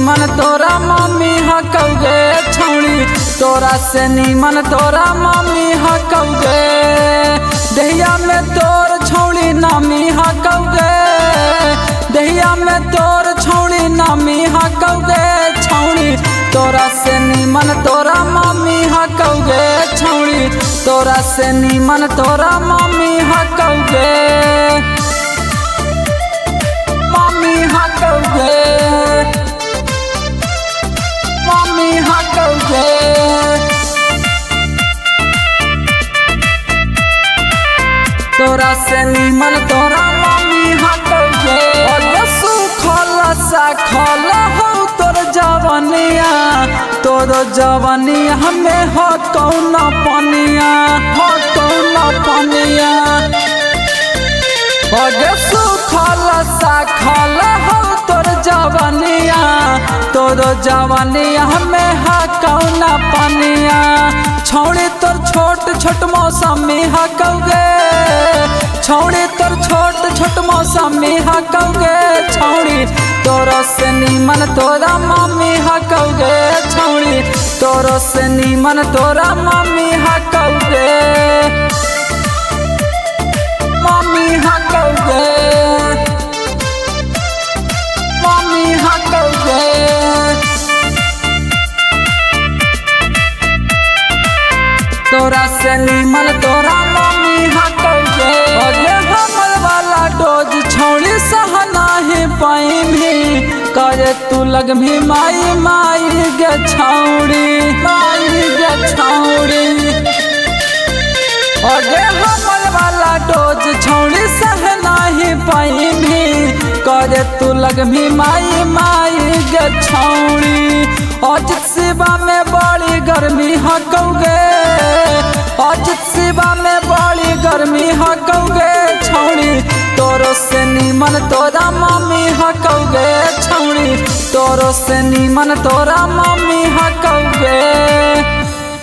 नीमन तोरा मम्मी हकौगे छौड़ी, तोरा से नीमन तोरा मम्मी हकौगे। दहिया में तोर छौड़ी नामी हकौगे, दहिया में तोर छौड़ी नामी हकौगे छौड़ी, तोरा से नीमन तोरा मम्मी हकौगे छौड़ी, तोरा से नीमन तोरा मम्मी हकौगे। मम्मी हकौगे, मम्मी हकौगे। तोरा से नीमन तोरा मम्मी हकौगे। सुखल साखल हो तोर जवनिया, तोर जवनिया हमें हो कौन पनिया, हो कौन पनिया। सुखल साखल हो तोर जवनिया, तोर जवनिया हमें हा कौन पनिया। छौड़ी तोर छोट छोट मौसमी हकौगे, छौड़ी तोर छोट छोट मौसमी हकौगे छौड़ी, तोरो से नीमन तोरा मम्मी हकौगे छौड़ी, तोरो से नीमन तोरा मम्मी हकौगे। मम्मी हकौगे, मम्मी हकौगे। तोरा से नीमन तोरा मम्मी हकौगे। हमर वाला डोज छौड़ी सह नाही पाइमी, करे तू लगमी माई माई गे छौड़ी, माई गे छौड़ी। हमर वाला डोज छौड़ी सह नाही पाइमी, करे तू लगमी माई माई गे छौड़ी। अजित शिवा में बड़ी गर्मी हकौगे, अजित शिवा में बड़ी गर्मी हकौगे छौड़ी, तोरो से नीमन तोरा मम्मी हकौगे छौड़ी, तोरो से नीमन तोरा मम्मी हकौगे।